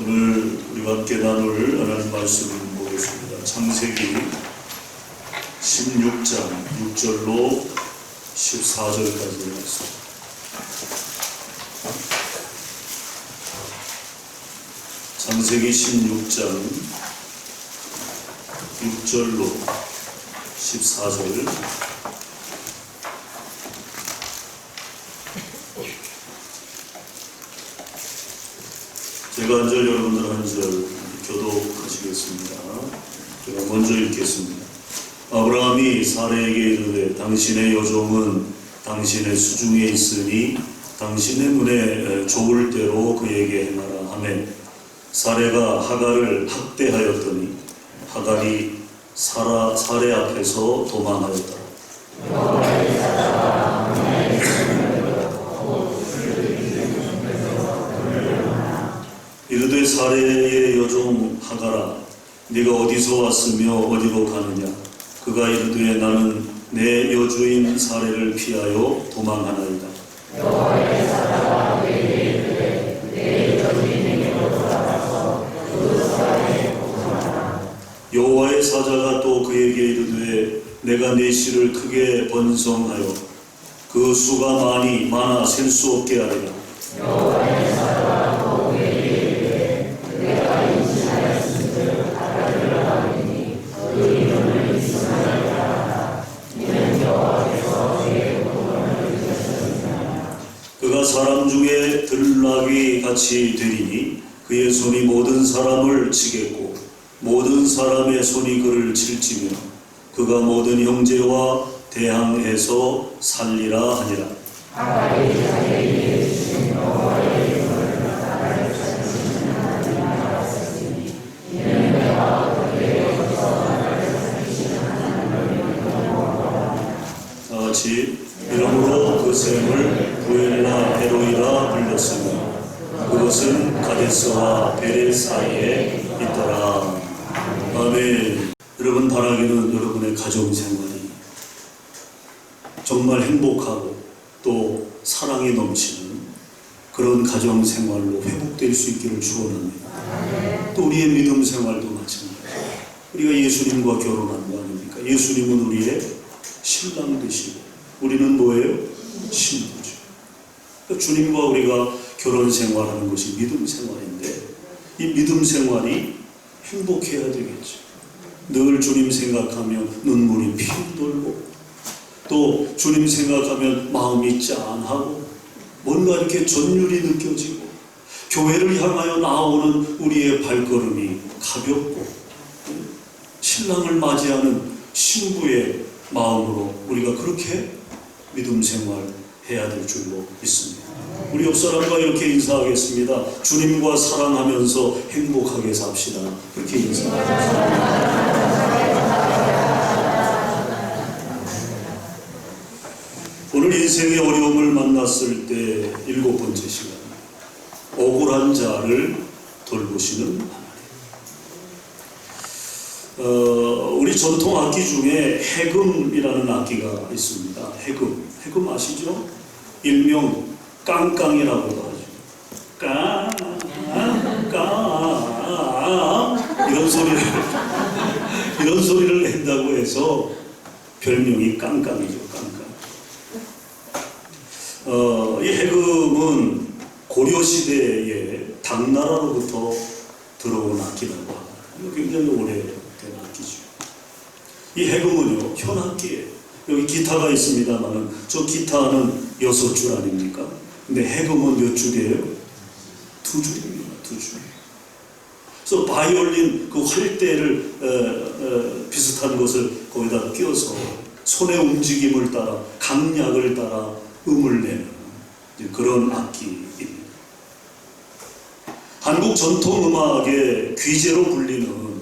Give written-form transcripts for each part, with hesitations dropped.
오늘 우리와 함께 나눌 하나님 말씀을 보겠습니다. 창세기 16장 6절로 14절까지 말씀. 창세기 16장 6절로 14절. 제가 한 절, 여러분들 한 절 교독하시겠습니다. 제가 먼저 읽겠습니다. 아브라함이 사레에게 이르되 당신의 여종은 당신의 수중에 있으니 당신의 눈에 좋을 대로 그에게 행하라 하매 사레가 하갈을 학대하였더니 하갈이 사레 앞에서 도망하였더라. 이르되 사레의 여종 하갈아, 네가 어디서 왔으며 어디로 가느냐? 그가 이르되 나는 내 여주인 사레를 피하여 도망하나이다. 여호와의 사자가 그에게 이르되 내 여주인에게로 돌아가서 그 사레에 도망하라. 여호와의 사자가 또 그에게 이르되 내가 내 씨를 크게 번성하여 그 수가 많아 셀 수 없게 하리라. 여호와의 사자가 또 그에게 이르되 내가 임신하였은즉 아들을 낳으리니 그 이름을 이스마엘이라 하라. 이는 여호와께서 그의 고통을 들으셨느니라. 그가 사람 중에 들락이 같이 되리니 그의 손이 모든 사람을 치겠고 모든 사람의 손이 그를 칠지며 그가 모든 형제와 대항해서 살리라 하니라. 하갈이 자기에게 주신 여호와의 이름을 나를 찾으시는 하나님을 알았으니 이는 내가 그에게 여기서 나를 찾으시는 하나님을 믿어보라. 다 같이 이름으로 그 샘을 부엘라 헤로이라 불렀으며 그것은 가데스와 베레 사이에 있더라. 아멘. 여러분 바라기는 여러분의 가정생활이 정말 행복하고 또 사랑이 넘치는 그런 가정생활로 회복될 수 있기를 축원합니다. 또 우리의 믿음 생활도 마찬가지예요. 우리가 예수님과 결혼한 거 아닙니까? 예수님은 우리의 신랑 되시고 우리는 뭐예요? 신부죠. 그러니까 주님과 우리가 결혼 생활하는 것이 믿음 생활인데 이 믿음 생활이 행복해야 되겠죠. 늘 주님 생각하면 눈물이 핑 돌고 또 주님 생각하면 마음이 짠하고 뭔가 이렇게 전율이 느껴지고 교회를 향하여 나오는 우리의 발걸음이 가볍고 신랑을 맞이하는 신부의 마음으로 우리가 그렇게 믿음 생활해야 될 줄로 믿습니다. 우리 옆 사람과 이렇게 인사하겠습니다. 주님과 사랑하면서 행복하게 삽시다. 그렇게 인사하겠습니다. 오늘 인생의 어려움을 만났을 때 7번째 시간, 억울한 자를 돌보시는 하나님. 우리 전통 악기 중에 해금이라는 악기가 있습니다. 해금 아시죠? 일명 깡깡이라고도 하죠. 깡깡 이런 소리를 낸다고 해서 별명이 깡깡이죠. 깡깡. 이 해금은 고려시대에 당나라로부터 들어온 악기라고 합니다. 굉장히 오래된 악기죠. 이 해금은요, 현악기예요. 여기 기타가 있습니다만 저 기타는 6줄 아닙니까? 근데 해금은 몇 줄이에요? 2줄입니다. 2줄. 그래서 바이올린 그 활대를 비슷한 것을 거기다 끼워서 손의 움직임을 따라 강약을 따라 음을 내는 그런 악기입니다. 한국 전통음악의 귀재로 불리는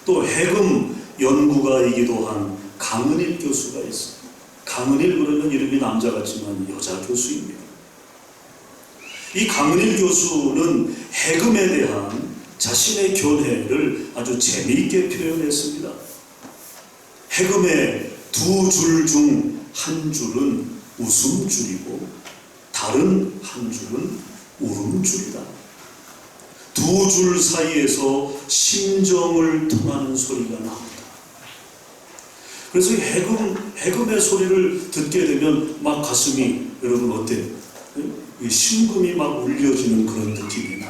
또 해금 연구가이기도 한 강은일 교수가 있습니다. 강은일 그러면 이름이 남자 같지만 여자 교수입니다. 이 강은일 교수는 해금에 대한 자신의 견해를 아주 재미있게 표현했습니다. 해금의 2줄 중 한 줄은 웃음줄이고 다른 한 줄은 울음줄이다. 두 줄 사이에서 심정을 통하는 소리가 나옵니다. 그래서 해금의 소리를 듣게 되면 막 가슴이, 여러분 어때요? 심금이 막 울려지는 그런 느낌이 나.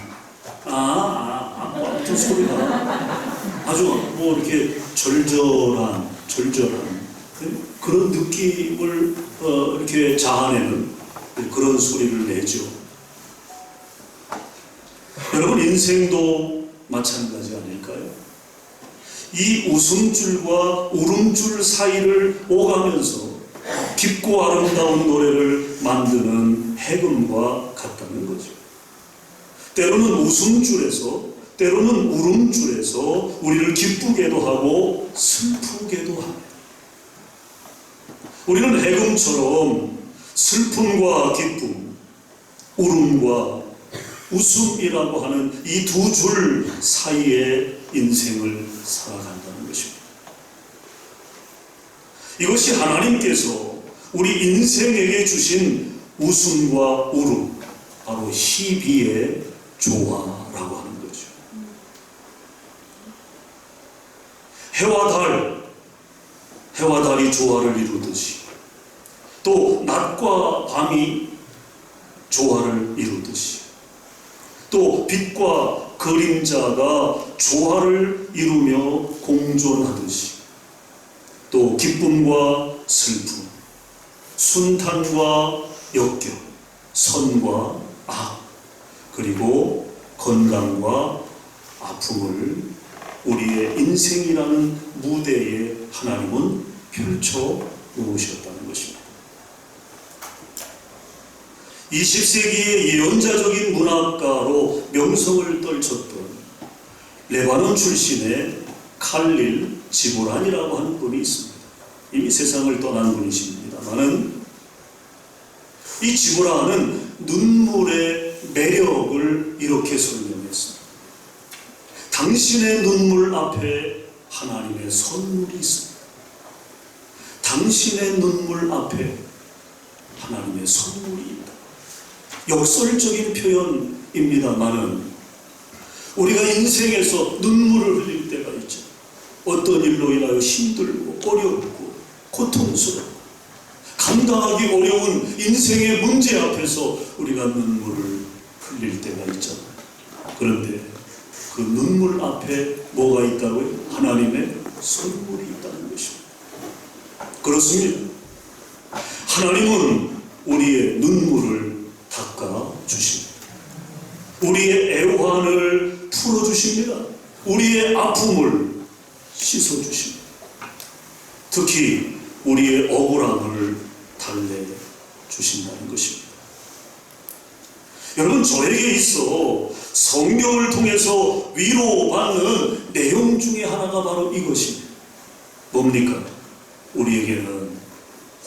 어떤 소리가 아주 뭐 이렇게 절절한 그런 느낌을 이렇게 자아내는 그런 소리를 내죠. 여러분, 인생도 마찬가지 아닐까요? 이 웃음줄과 울음줄 사이를 오가면서 깊고 아름다운 노래를 만드는 해금과 같다는 거죠. 때로는 웃음줄에서, 때로는 울음줄에서 우리를 기쁘게도 하고 슬프게도 합니다. 우리는 해금처럼 슬픔과 기쁨, 울음과 웃음이라고 하는 이 두 줄 사이에 인생을 살아간다는 것입니다. 이것이 하나님께서 우리 인생에게 주신 웃음과 울음, 바로 희비의 조화라고 하는 거죠. 해와 달이 조화를 이루듯이, 또 낮과 밤이 조화를 이루듯이, 또 빛과 그림자가 조화를 이루며 공존하듯이, 또 기쁨과 슬픔, 순탄과 역경, 선과 악, 그리고 건강과 아픔을 우리의 인생이라는 무대에 하나님은 펼쳐 놓으셨다는 것입니다. 20세기의 예언자적인 문학가로 명성을 떨쳤던 레바논 출신의 칼릴 지브란이라고 하는 분이 있습니다. 이미 세상을 떠난 분이십니다만은 이 지브란은 눈물의 매력을 이렇게 설명했습니다. 당신의 눈물 앞에 하나님의 선물이 있습니다. 당신의 눈물 앞에 하나님의 선물이 있다. 역설적인 표현입니다만은 우리가 인생에서 눈물을 흘릴 때가 있죠. 어떤 일로 인하여 힘들고 어렵고 고통스럽고 감당하기 어려운 인생의 문제 앞에서 우리가 눈물을 흘릴 때가 있잖아요. 그런데 그 눈물 앞에 뭐가 있다고요? 하나님의 선물이 있다는 것입니다. 그렇습니다. 하나님은 우리의 눈물을 닦아주십니다. 우리의 애환을 풀어주십니다. 우리의 아픔을 씻어주십니다. 특히 우리의 억울함을 달래주신다는 것입니다. 여러분, 저에게 있어 성경을 통해서 위로받는 내용 중에 하나가 바로 이것입니다. 뭡니까? 우리에게는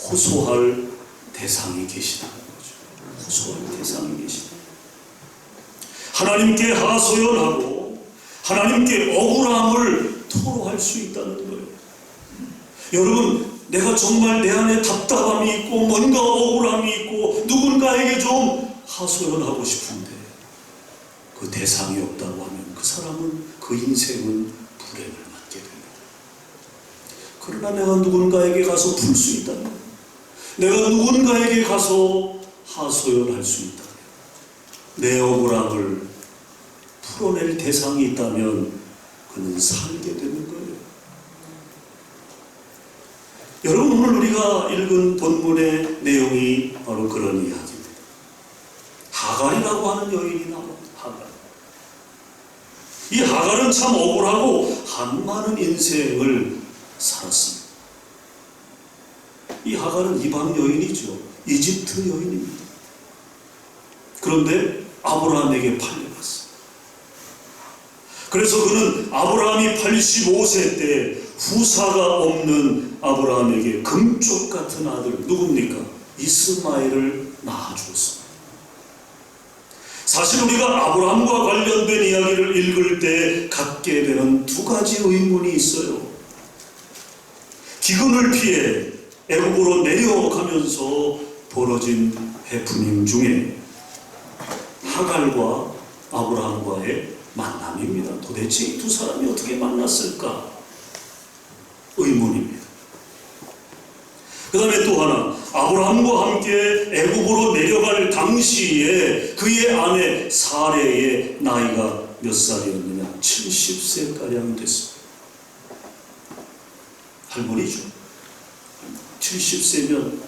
호소할 대상이 계시다는 거죠. 호소할 대상이 계시다. 하나님께 하소연하고 하나님께 억울함을 토로할 수 있다는 거예요. 여러분, 내가 정말 내 안에 답답함이 있고 뭔가 억울함이 있고 누군가에게 좀 하소연하고 싶은데 그 대상이 없다고 하면 그 사람은, 그 인생은 불행을 맞게 됩니다. 그러나 내가 누군가에게 가서 풀 수 있다면, 내가 누군가에게 가서 하소연할 수 있다면, 내 억울함을 풀어낼 대상이 있다면 그는 살게 되는 거예요. 여러분, 오늘 우리가 읽은 본문의 내용이 바로 그런 이야기입니다. 하갈이라고 하는 여인이 나옵니다. 하갈. 이 하갈은 참 억울하고 한많은 인생을 살았습니다. 이 하갈은 이방 여인이죠. 이집트 여인입니다. 그런데 아브라함에게 팔려갔어요. 그래서 그는 아브라함이 85세 때 후사가 없는 아브라함에게 금쪽 같은 아들, 누굽니까? 이스마엘을 낳아주었습니다. 사실 우리가 아브라함과 관련된 이야기를 읽을 때 갖게 되는 두 가지 의문이 있어요. 기근을 피해 애굽으로 내려가면서 벌어진 해프닝 중에 하갈과 아브라함과의 만남입니다. 도대체 이 두 사람이 어떻게 만났을까? 의문입니다. 그 다음에 또 하나, 아브라함과 함께 애굽으로 내려갈 당시에 그의 아내 사레의 나이가 몇 살이었느냐? 70세가량 됐습니다. 할머니죠. 70세면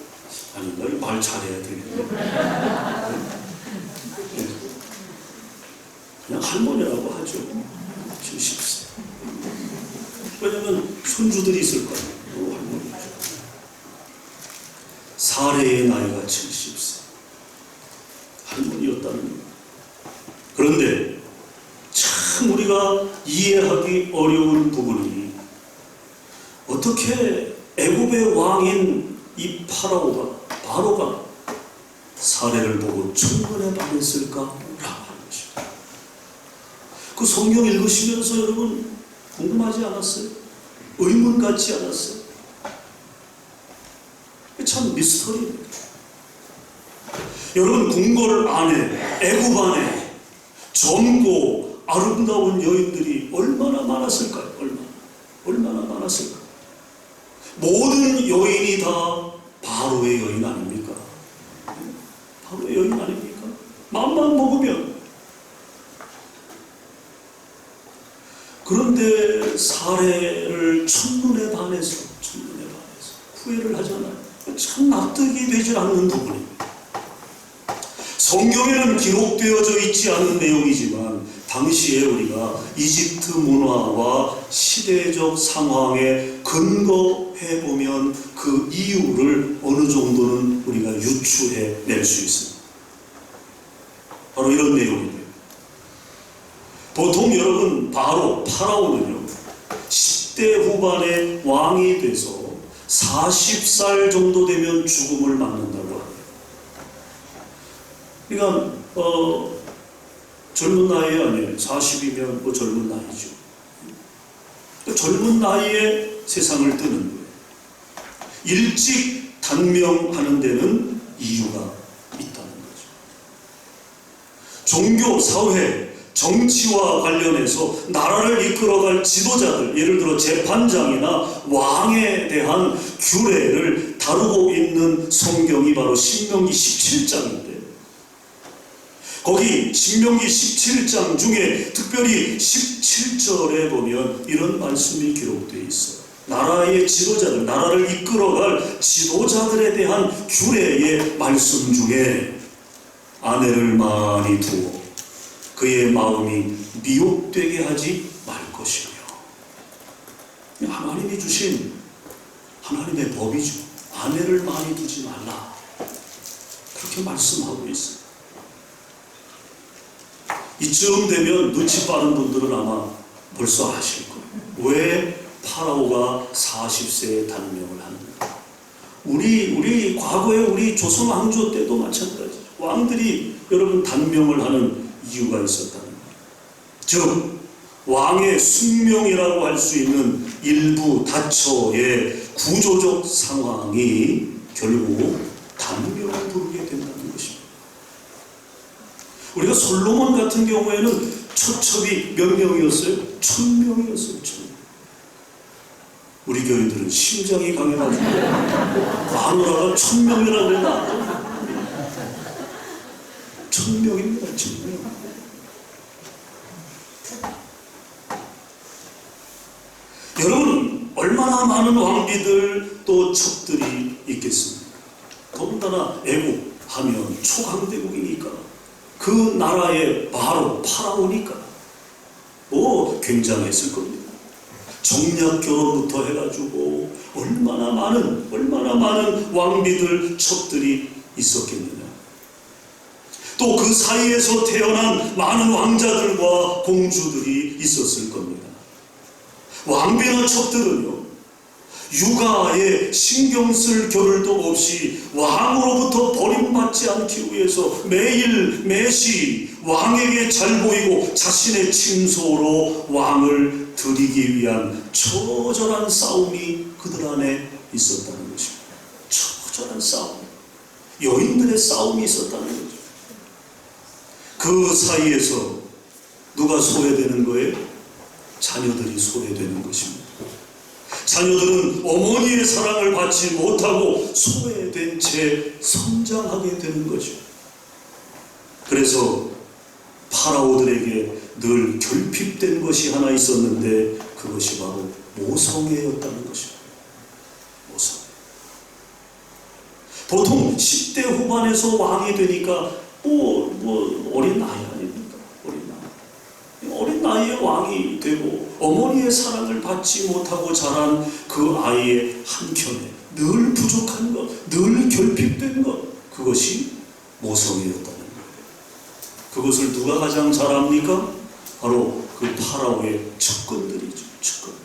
아닌가? 말 잘해야 되겠네. 그냥 할머니라고 하죠. 70세. 왜냐면 손주들이 있을 거예요. 할머니죠. 사레의 나이가 70세. 할머니였다는 거예요. 그런데 참 우리가 이해하기 어려운 부분이 어떻게 애굽의 왕인 이 바로가 사레를 보고 천근에 반했을까라고 하는 것입니다. 그 성경 읽으시면서 여러분 궁금하지 않았어요? 의문 같지 않았어요? 참 미스터리입니다. 여러분 궁궐 안에 애굽 안에 젊고 아름다운 여인들이 얼마나 많았을까요? 얼마나 많았을까요? 모든 여인이 다 바로의 여인 아닙니까? 바로의 여인 아닙니까? 마음만 먹으면. 그런데 사레를 첫눈에 반해서 후회를 하잖아요. 참 납득이 되지 않는 부분입니다. 성경에는 기록되어져 있지 않은 내용이지만 당시에 우리가 이집트 문화와 시대적 상황에 근거해보면 그 이유를 어느 정도는 우리가 유추해낼 수 있습니다. 바로 이런 내용입니다. 보통 여러분 파라오는요 10대 후반에 왕이 돼서 40살 정도 되면 죽음을 맞는다고 합니다. 그러니까 젊은 나이에 아니에요. 40이면 뭐 젊은 나이죠. 젊은 나이에 세상을 뜨는 거예요. 일찍 단명하는 데는 이유가 있다는 거죠. 종교, 사회, 정치와 관련해서 나라를 이끌어갈 지도자들, 예를 들어 재판장이나 왕에 대한 규례를 다루고 있는 성경이 바로 신명기 17장인데 거기 신명기 17장 중에 특별히 17절에 보면 이런 말씀이 기록되어 있어요. 나라의 지도자들, 나라를 이끌어갈 지도자들에 대한 규례의 말씀 중에 아내를 많이 두어 그의 마음이 미혹되게 하지 말 것이며 하나님이 주신 하나님의 법이죠. 아내를 많이 두지 말라. 그렇게 말씀하고 있어요. 이쯤 되면 눈치 빠른 분들은 아마 벌써 아실 거예요. 왜 파라오가 40세에 단명을 하는가? 우리 과거에 우리 조선 왕조 때도 마찬가지죠. 왕들이 여러분 단명을 하는 이유가 있었다는 거예요. 즉 왕의 숙명이라고 할 수 있는 일부 다처의 구조적 상황이 결국 단명을 부르게 된다는 것입니다. 우리가 솔로몬 같은 경우에는 처첩이 몇 명이었어요? 1000명이었어요. 1000명. 우리 교인들은 심장이 강해가지고 마누라가 1000명이라고 그랬나? 1000명입니다. 1000명. 여러분 얼마나 많은 왕비들 또 첩들이 있겠습니까? 더군다나 애국 하면 초강대국이니까 그 나라의 바로 파라오니까 뭐 굉장했을 겁니다. 정략 결혼부터 해가지고 얼마나 많은 왕비들 첩들이 있었겠느냐. 또 그 사이에서 태어난 많은 왕자들과 공주들이 있었을 겁니다. 왕비나 첩들은요 육아에 신경 쓸 겨를도 없이 왕으로부터 버림받지 않기 위해서 매일 매시 왕에게 잘 보이고 자신의 침소로 왕을 드리기 위한 처절한 싸움이 그들 안에 있었다는 것입니다. 처절한 싸움, 여인들의 싸움이 있었다는 거죠. 그 사이에서 누가 소외되는 거예요? 자녀들이 소외되는 것입니다. 자녀들은 어머니의 사랑을 받지 못하고 소외된 채 성장하게 되는 거죠. 그래서 파라오들에게 늘 결핍된 것이 하나 있었는데 그것이 바로 모성애였다는 것입니다. 모성애. 보통 10대 후반에서 왕이 되니까 어린 나이 아닙니까? 어린 나이에 왕이 되고 어머니의 사랑을 받지 못하고 자란 그 아이의 한켠에 늘 부족한 것, 늘 결핍된 것, 그것이 모성애였다는 거예요. 그것을 누가 가장 잘 압니까? 바로 그 파라오의 측근들이죠. 측근들.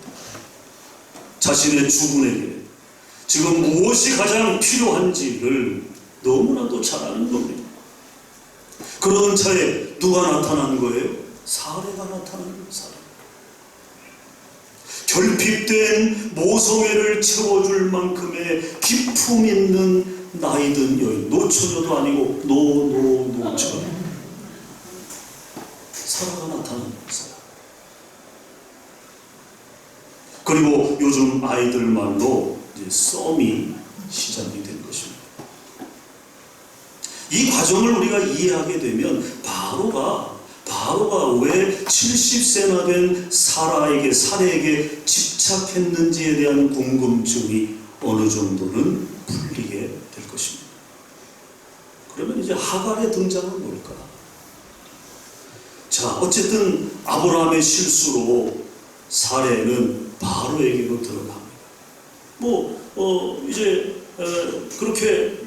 자신의 주군에게 지금 무엇이 가장 필요한지를 너무나도 잘 아는 겁니다. 그런 차에 누가 나타난 거예요? 사례가 나타나는 거예요. 사례. 결핍된 모성애를 채워줄 만큼의 기품 있는 나이든 여인, 노처녀도 아니고 노처녀. 사라가 나타나는 거예요. 그리고 요즘 아이들 말로 이제 썸이 시작이 된 것입니다. 이 과정을 우리가 이해하게 되면 바로가 왜 70세나 된 사례에게 집착했는지에 대한 궁금증이 어느 정도는 풀리게 될 것입니다. 그러면 이제 하갈의 등장은 뭘까? 자, 어쨌든 아브라함의 실수로 사례는 바로에게로 들어갑니다. 그렇게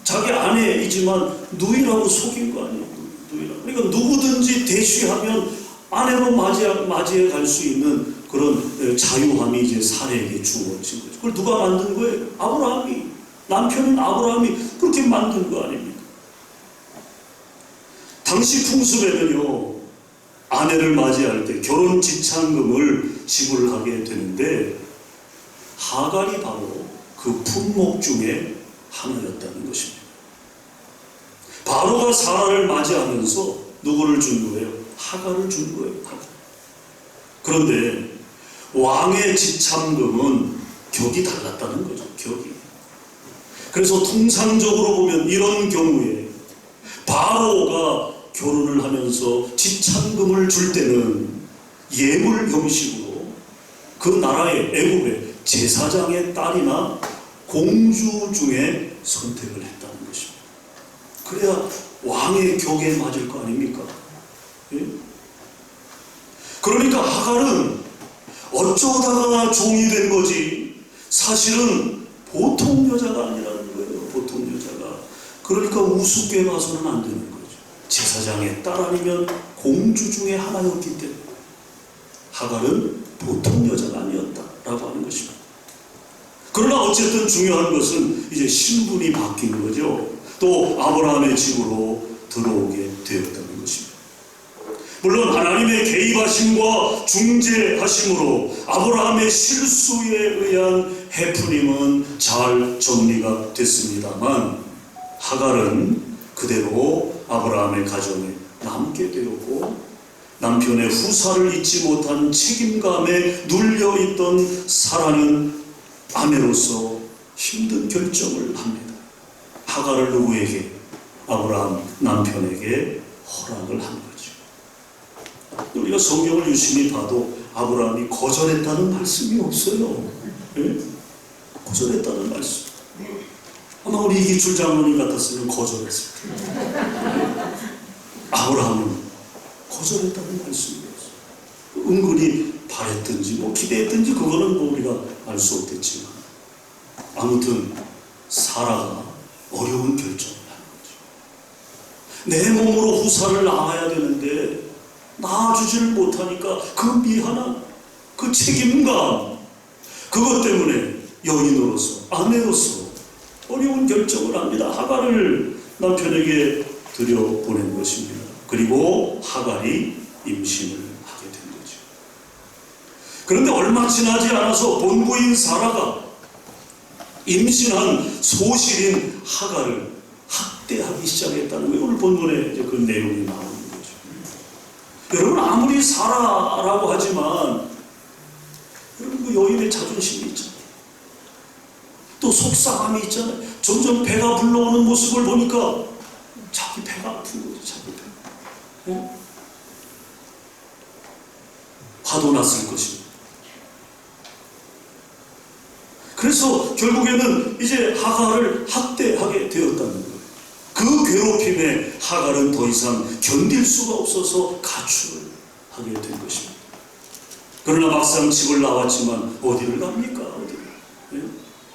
자기 아내이지만 누이라고 속인 거 아니에요. 누이라고. 그러니까 누구든지 대쉬하면 아내로 맞이해 갈 수 있는 그런 자유함이 이제 사례에게 주어진 거죠. 그걸 누가 만든 거예요? 아브라함이. 남편은 아브라함이 그렇게 만든 거 아닙니까? 당시 풍습에는요, 아내를 맞이할 때 결혼 지참금을 지불하게 되는데 하갈이 바로 그 품목 중에 하나였다는 것입니다. 바로가 사라를 맞이하면서 누구를 준 거예요? 하갈을 준 거예요. 하갈. 그런데 왕의 지참금은 격이 달랐다는 거죠. 격이. 그래서 통상적으로 보면 이런 경우에 바로가 결혼을 하면서 지참금을 줄 때는 예물 형식으로 그 나라의 애굽의 제사장의 딸이나 공주 중에 선택을 했다는 것입니다. 그래야 왕의 격에 맞을 거 아닙니까? 예? 그러니까 하갈은 어쩌다가 종이 된 거지 사실은 보통 여자가 아니라는 거예요. 보통 여자가. 그러니까 우습게 봐서는 안 되는 거예요. 제사장의 딸 아니면 공주 중에 하나였기 때문에 하갈은 보통 여자가 아니었다라고 하는 것입니다. 그러나 어쨌든 중요한 것은 이제 신분이 바뀐 거죠. 또 아브라함의 집으로 들어오게 되었다는 것입니다. 물론 하나님의 개입하심과 중재하심으로 아브라함의 실수에 의한 해프닝은 잘 정리가 됐습니다만 하갈은 그대로 아브라함의 가정에 남게 되었고 남편의 후사를 잊지 못한 책임감에 눌려있던 사라는 아내로서 힘든 결정을 합니다. 하갈을 누구에게? 아브라함 남편에게 허락을 한 거죠. 우리가 성경을 유심히 봐도 아브라함이 거절했다는 말씀이 없어요. 네? 거절했다는 말씀. 아마 우리 이기출 장로님 같았으면 거절했을 텐데 아브라함은 거절했다는 말씀이 없어요. 은근히 바랬든지 기대했든지 그거는 우리가 알 수 없겠지만 아무튼 사라가 어려운 결정을 하는 거죠. 내 몸으로 후사를 낳아야 되는데 낳아주지를 못하니까 그 미안함, 그 책임감, 그것 때문에 여인으로서 아내로서 어려운 결정을 합니다. 하갈을 남편에게 들여보낸 것입니다. 그리고 하갈이 임신을 하게 된 거죠. 그런데 얼마 지나지 않아서 본부인 사라가 임신한 소실인 하갈을 학대하기 시작했다는 거예요. 오늘 본문에 이제 그 내용이 나오는 거죠. 여러분 아무리 사라라고 하지만 여러분 그 여인의 자존심이 있잖아요. 또 속상함이 있잖아요. 점점 배가 불러오는 모습을 보니까 자기 배가 아픈 거죠. 자기 배. 어? 화도 났을 것입니다. 그래서 결국에는 이제 하갈을 학대하게 되었다는 거예요. 그 괴롭힘에 하갈은 더 이상 견딜 수가 없어서 가출을 하게 된 것입니다. 그러나 막상 집을 나왔지만 어디를 갑니까? 어디를? 예?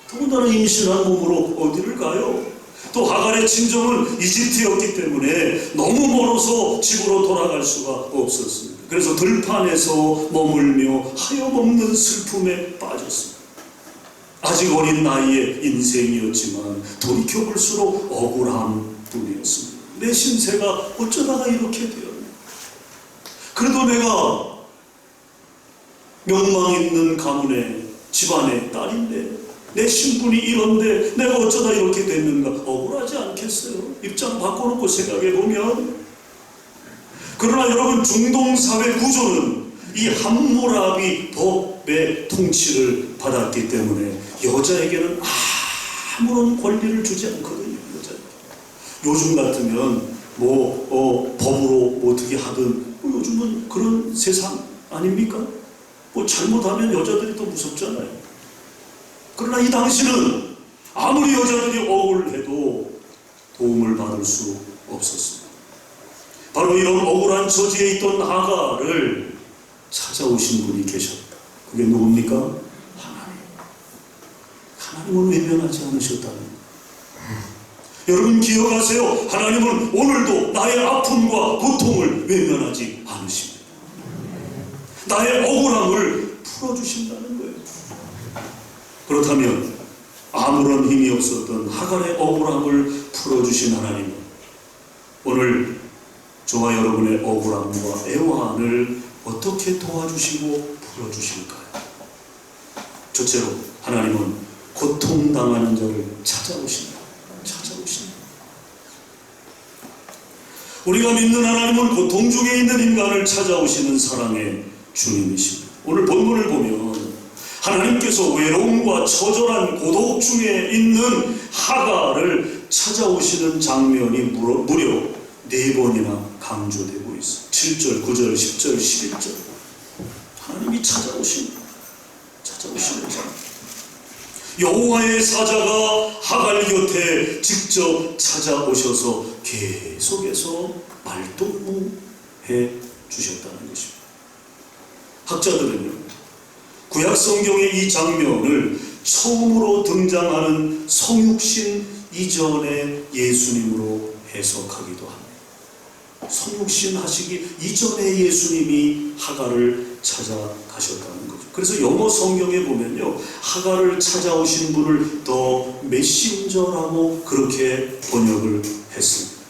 더군다나 임신한 몸으로 어디를 가요? 또 하갈의 친정은 이집트였기 때문에 너무 멀어서 집으로 돌아갈 수가 없었습니다. 그래서 들판에서 머물며 하염없는 슬픔에 빠졌습니다. 아직 어린 나이의 인생이었지만 돌이켜볼수록 억울함 뿐이었습니다. 내 신세가 어쩌다가 이렇게 되었나? 그래도 내가 명망 있는 가문의 집안의 딸인데 내 신분이 이런데 내가 어쩌다 이렇게 됐는가? 억울하지 않겠어요? 입장 바꿔놓고 생각해보면. 그러나 여러분, 중동사회 구조는 이 함무라비 법의 통치를 받았기 때문에 여자에게는 아무런 권리를 주지 않거든요. 여자에게. 요즘 같으면 법으로 어떻게 하든 요즘은 그런 세상 아닙니까? 잘못하면 여자들이 더 무섭잖아요. 그러나 이 당시는 아무리 여자들이 억울해도 도움을 받을 수 없었습니다. 바로 이런 억울한 처지에 있던 하갈을 찾아오신 분이 계셨다. 그게 누굽니까? 하나님. 하나님은 외면하지 않으셨다는 거예요. 여러분 기억하세요. 하나님은 오늘도 나의 아픔과 고통을 외면하지 않으십니다. 나의 억울함을 풀어주신다는 거예요. 그렇다면 아무런 힘이 없었던 하갈의 억울함을 풀어주신 하나님은 오늘 저와 여러분의 억울함과 애환을 어떻게 도와주시고 풀어주실까요? 첫째로 하나님은 고통당하는 자를 찾아오신다. 우리가 믿는 하나님은 고통 중에 있는 인간을 찾아오시는 사랑의 주님이십니다. 오늘 본문을 보면 하나님께서 외로움과 처절한 고독 중에 있는 하갈을 찾아오시는 장면이 무려 4번이나 강조되고 있어요. 7절, 9절, 10절, 11절. 하나님이 찾아오시는 장면. 여호와의 사자가 하갈 곁에 직접 찾아오셔서 계속해서 말동무해 주셨다는 것입니다. 학자들은요, 구약 성경의 이 장면을 처음으로 등장하는 성육신 이전의 예수님으로 해석하기도 합니다. 성육신 하시기 이전에 예수님이 하갈을 찾아가셨다는 거죠. 그래서 영어 성경에 보면요, 하갈을 찾아오신 분을 더 메신저라고 그렇게 번역을 했습니다.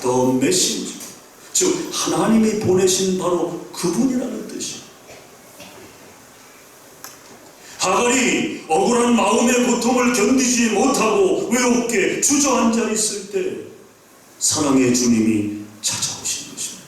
더 메신저, 즉 하나님이 보내신 바로 그분이라는 뜻이에요. 하갈이 억울한 마음의 고통을 견디지 못하고 외롭게 주저앉아 있을 때 사랑의 주님이 찾아오신 것입니다.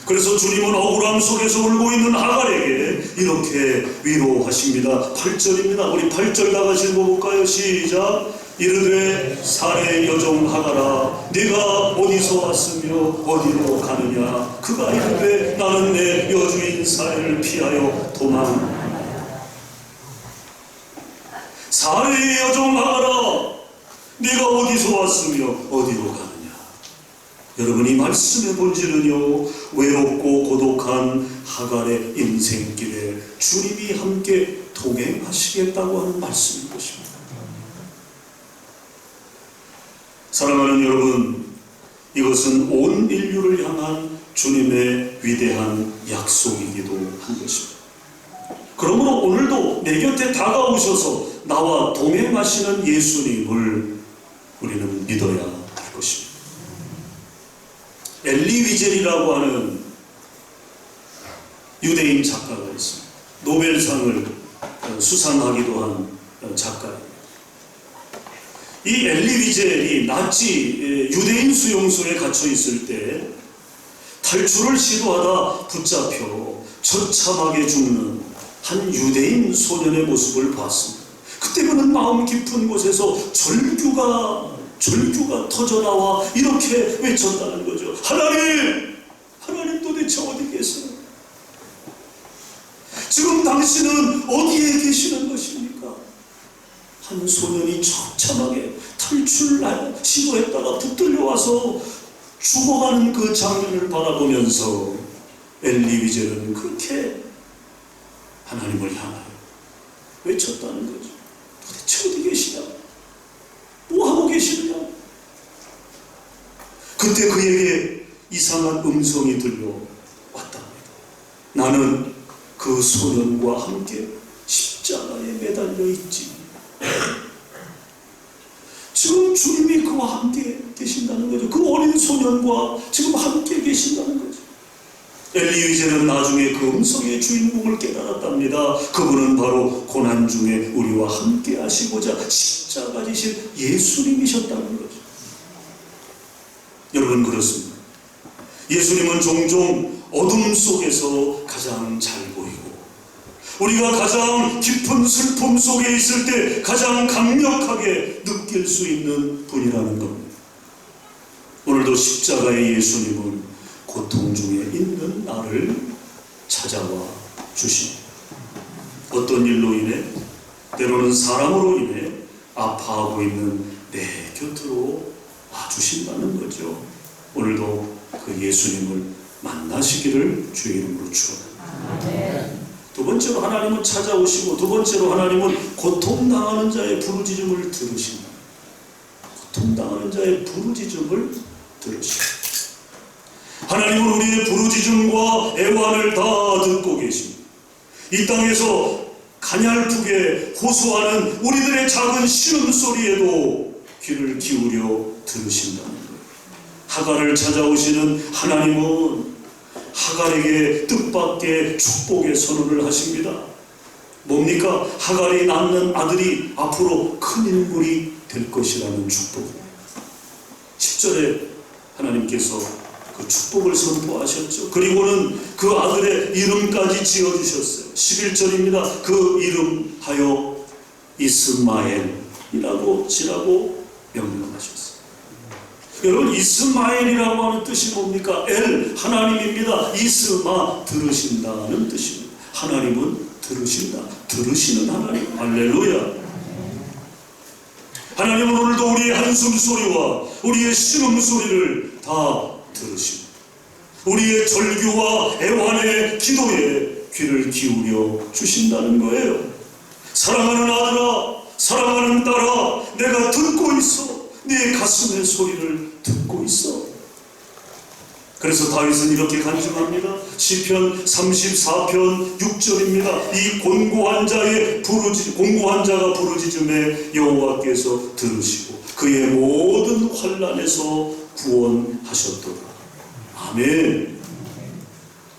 그래서 주님은 억울함 속에서 울고 있는 하갈에게 이렇게 위로하십니다. 8절입니다. 우리 8절 다 같이 읽어볼까요? 시작. 이르되 사내 여종 하갈아, 네가 어디서 왔으며 어디로 가느냐? 그가 이르되 나는 내 여주인 사내를 피하여 도망하노라. 사내의 여종 하갈아, 네가 어디서 왔으며 어디로 가느냐? 여러분, 이 말씀의 본질은요, 외롭고 고독한 하갈의 인생길에 주님이 함께 동행하시겠다고 하는 말씀인 것입니다. 사랑하는 여러분, 이것은 온 인류를 향한 주님의 위대한 약속이기도 한 것입니다. 그러므로 오늘도 내 곁에 다가오셔서 나와 동행하시는 예수님을 우리는 믿어야 할 것입니다. 엘리 위젤이라고 하는 유대인 작가가 있습니다. 노벨상을 수상하기도 한 작가입니다. 이 엘리 위젤이 나치 유대인 수용소에 갇혀 있을 때 탈출을 시도하다 붙잡혀 처참하게 죽는 한 유대인 소년의 모습을 봤습니다. 그때 그는 마음 깊은 곳에서 절규가 터져나와 이렇게 외쳤다는 거죠. 하나님 도대체 어디 계세요? 지금 당신은 어디에 계시는 것입니까? 한 소년이 처참하게 탈출을 시도했다가 붙들려와서 죽어가는 그 장면을 바라보면서 엘리 위젤은 그렇게 하나님을 향하여 외쳤다는 거죠. 도대체 어디 계시냐? 뭐 하고 계시느냐? 그때 그에게 이상한 음성이 들려왔답니다. 나는 그 소년과 함께 십자가에 매달려 있지. 지금 주님이 그와 함께 계신다는 거죠. 그 어린 소년과 지금 함께 계신다는 거죠. 엘리 위젤은 나중에 그 음성의 주인공을 깨달았답니다. 그분은 바로 고난 중에 우리와 함께 하시고자 십자가 지신 예수님이셨다는 거죠. 여러분, 그렇습니다. 예수님은 종종 어둠 속에서 가장 잘 보이고, 우리가 가장 깊은 슬픔 속에 있을 때 가장 강력하게 느낄 수 있는 분이라는 겁니다. 오늘도 십자가의 예수님은 고통 중에 있는 나를 찾아와 주십니다. 어떤 일로 인해, 때로는 사람으로 인해 아파하고 있는 내 곁으로 와주신다는 거죠. 오늘도 그 예수님을 만나시기를 주의 이름으로 축원합니다. 두 번째로 하나님은 찾아오시고, 두 번째로 하나님은 고통당하는 자의 부르짖음을 들으신다. 고통당하는 자의 부르짖음을 들으신다. 하나님은 우리의 부르짖음과 애환을 다 듣고 계십니다. 이 땅에서 가냘프게 호소하는 우리들의 작은 신음소리에도 귀를 기울여 들으신다는 거예요. 하갈을 찾아오시는 하나님은 하갈에게 뜻밖의 축복의 선언을 하십니다. 뭡니까? 하갈이 낳는 아들이 앞으로 큰 인물이 될 것이라는 축복. 10절에 하나님께서 그 축복을 선포하셨죠. 그리고는 그 아들의 이름까지 지어주셨어요. 11절입니다. 그 이름하여 이스마엘이라고 지라고 명령하셨어요. 여러분, 이스마엘이라고 하는 뜻이 뭡니까? 엘, 하나님입니다. 이스마, 들으신다는 뜻입니다. 하나님은 들으신다. 들으시는 하나님. 할렐루야. 하나님은 오늘도 우리의 한숨소리와 우리의 신음소리를 다 들으시고, 우리의 절규와 애환의 기도에 귀를 기울여 주신다는 거예요. 사랑하는 아들아, 사랑하는 딸아, 내가 듣고 있어. 네 가슴의 소리를 듣고 있어. 그래서 다윗은 이렇게 간증합니다. 시편 34편 6절입니다. 이 공고한 자가 부르짖음에 여호와께서 들으시고 그의 모든 환난에서 구원하셨도다. 아멘.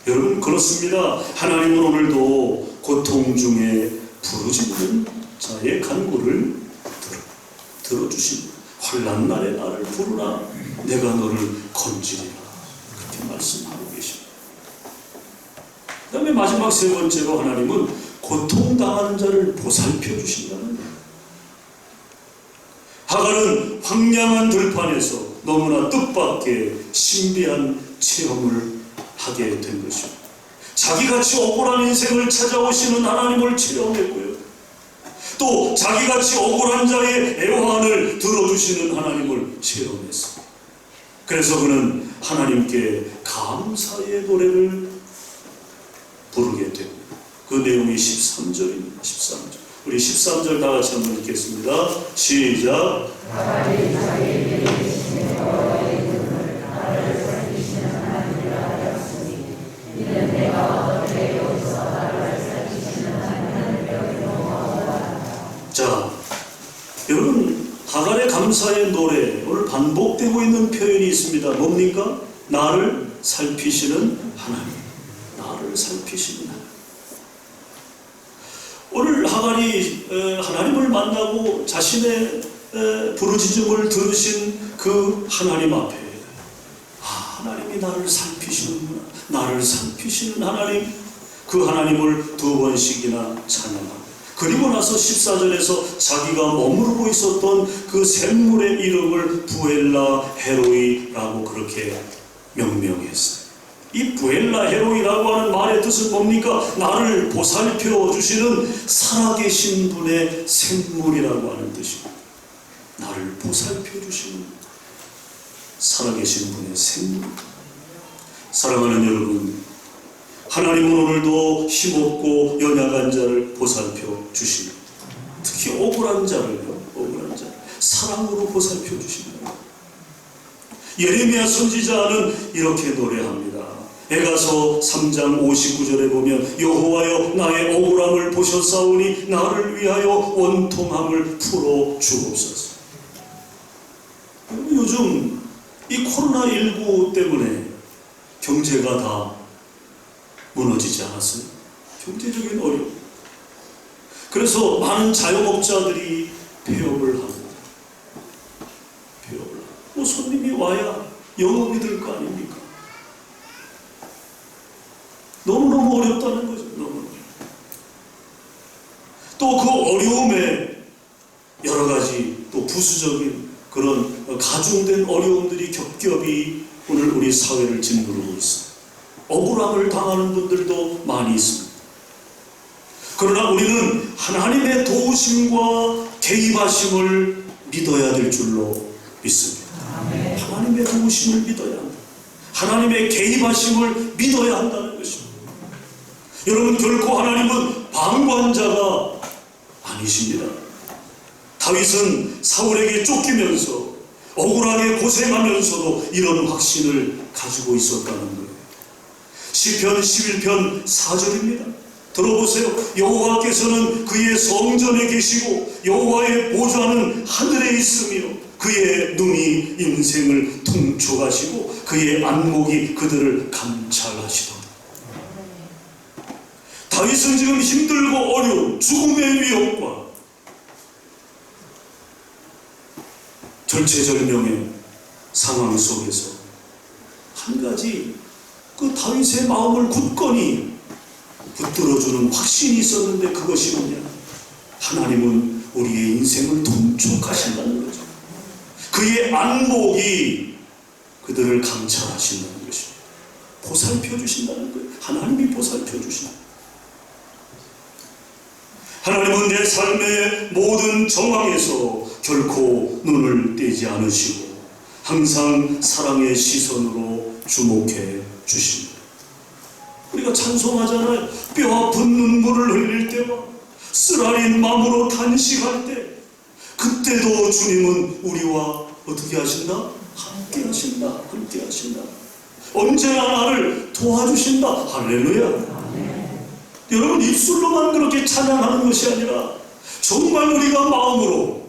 여러분, 그렇습니다. 하나님은 오늘도 고통 중에 부르짖는 자의 간구를 들어주십니다. 환난 날에 나를 부르라, 내가 너를 건지리라. 그렇게 말씀하고 계십니다. 그 다음에 마지막 세 번째로 하나님은 고통당하는 자를 보살펴 주신다는 거예요. 하갈은 황량한 들판에서 너무나 뜻밖의 신비한 체험을 하게 된 것입니다. 자기같이 억울한 인생을 찾아오시는 하나님을 체험했고요, 또 자기같이 억울한 자의 애환을 들어주시는 하나님을 체험했습니다. 그래서 그는 하나님께 감사의 노래를 부르게 됩니다. 그 내용이 13절입니다. 13절. 우리 13절 다 같이 한번 읽겠습니다. 시작. 자, 여러분, 하갈의 감사의 노래, 오늘 반복되고 있는 표현이 있습니다. 뭡니까? 나를 살피시는 하나님. 나를 살피시는 하나님. 오늘 하갈이 하나님을 만나고 자신의 부르짖음을 들으신 그 하나님 앞에, 하나님이 나를 살피시는구나. 나를 살피시는 하나님, 그 하나님을 두 번씩이나 찬양하고, 그리고 나서 14절에서 자기가 머무르고 있었던 그 샘물의 이름을 부엘라 헤로이라고 그렇게 명명했어요. 이 부엘라 헤로이라고 하는 말의 뜻은 뭡니까? 나를 보살펴 주시는 살아계신 분의 샘물이라고 하는 뜻입니다. 나를 보살펴 주시는 살아계신 분의 샘물. 사랑하는 여러분, 하나님은 오늘도 힘없고 연약한 자를 보살펴 주십니다. 특히 억울한 자를요, 억울한 자, 사랑으로 보살펴 주십니다. 예레미야 선지자는 이렇게 노래합니다. 에가서 3장 59절에 보면 여호와여 나의 억울함을 보셨사오니 나를 위하여 원통함을 풀어 주옵소서. 요즘 이 코로나19 때문에 경제가 다 무너지지 않았어요? 경제적인 어려움. 그래서 많은 자영업자들이 폐업을 하고 뭐 손님이 와야 영업이 될 거 아닙니까? 너무너무 어렵다는 거죠. 너무너무. 또 그 어려움에 여러 가지 또 부수적인 그런 가중된 어려움들이 겹겹이 오늘 우리 사회를 짓누르고 있습니다. 억울함을 당하는 분들도 많이 있습니다. 그러나 우리는 하나님의 도우심과 개입하심을 믿어야 될 줄로 믿습니다. 하나님의 도우심을 믿어야 한다. 하나님의 개입하심을 믿어야 한다는 것입니다. 여러분, 결코 하나님은 방관자가 아니십니다. 다윗은 사울에게 쫓기면서 억울하게 고생하면서도 이런 확신을 가지고 있었다는 거예요. 시편 11편 4절입니다. 들어보세요. 여호와께서는 그의 성전에 계시고 여호와의 보좌는 하늘에 있으며 그의 눈이 인생을 통촉하시고 그의 안목이 그들을 감찰하시도다. 다윗은 지금 힘들고 어려운 죽음의 위협과 절체절명의 상황 속에서 한 가지 그 다윗의 마음을 굳건히 붙들어주는 확신이 있었는데, 그것이 뭐냐? 하나님은 우리의 인생을 통촉하신다는 거죠. 그의 안목이 그들을 감찰하신다는 것입니다. 보살펴 주신다는 거예요. 하나님이 보살펴 주신다. 하나님은 내 삶의 모든 정황에서 결코 눈을 떼지 않으시고 항상 사랑의 시선으로 주목해 주십니다. 우리가 찬송하잖아요. 뼈아픈 눈물을 흘릴 때와 쓰라린 마음으로 단식할 때, 그때도 주님은 우리와 어떻게 하신다? 함께 하신다. 함께 하신다. 언제나 나를 도와주신다. 할렐루야. 여러분, 입술로만 그렇게 찬양하는 것이 아니라 정말 우리가 마음으로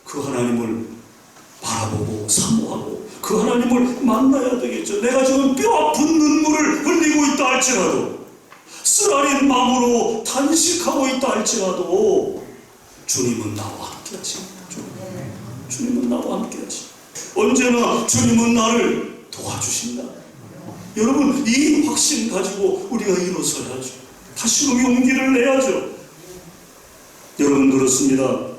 그 하나님을 바라보고 사모하고 그 하나님을 만나야 되겠죠. 내가 지금 뼈아픈 눈물을 흘리고 있다 할지라도, 쓰라린 마음으로 단식하고 있다 할지라도 주님은 나와 함께 하십니다. 주님은 나와 함께 하십니다. 언제나 주님은 나를 도와주신다. 여러분, 이 확신 가지고 우리가 일어서야죠. 다시금 용기를 내야죠. 여러분, 그렇습니다.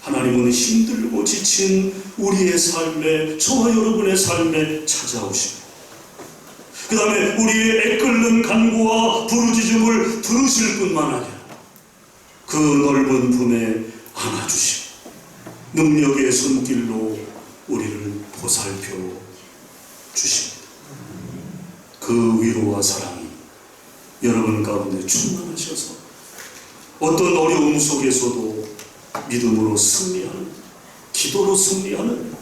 하나님은 힘들고 지친 우리의 삶에, 저와 여러분의 삶에 찾아오십니다. 그 다음에 우리의 애끓는 간구와 부르짖음을 들으실 뿐만 아니라 그 넓은 품에 안아주시고 능력의 손길로 우리를 보살펴 주십니다. 그 위로와 사랑이 여러분 가운데 충만하셔서 어떤 어려움 속에서도 믿음으로 승리하는, 기도로 승리하는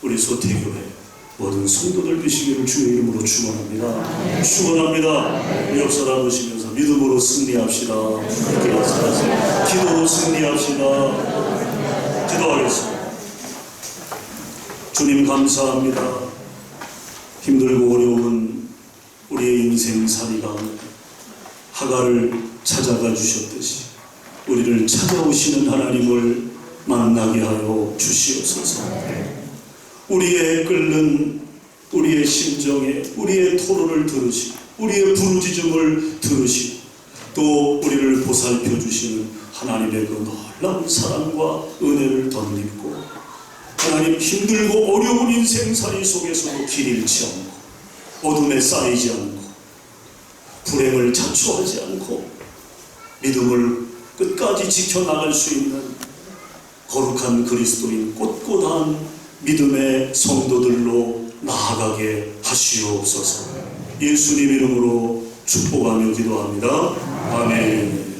우리 소태교회 모든 성도들 되시기를 주의 이름으로 축원합니다. 축원합니다. 우리 옆 사람 보시면서 믿음으로 승리합시다. 기도로 승리합시다. 기도하겠습니다. 주님 감사합니다. 힘들고 어려운 우리의 인생살이 가운데 하갈을 찾아가 주셨듯이 우리를 찾아오시는 하나님을 만나게 하여 주시옵소서. 우리의 끓는 우리의 심정에 우리의 토론을 들으시고 우리의 부르짖음을 들으시고 또 우리를 보살펴 주시는 하나님의 그 놀라운 사랑과 은혜를 덧입고 하나님 힘들고 어려운 인생살이 속에서도 길 잃지 않고 어둠에 쌓이지 않고 불행을 자초하지 않고 믿음을 끝까지 지켜나갈 수 있는 거룩한 그리스도인 꼿꼿한 믿음의 성도들로 나아가게 하시옵소서. 예수님 이름으로 축복하며 기도합니다. 아멘.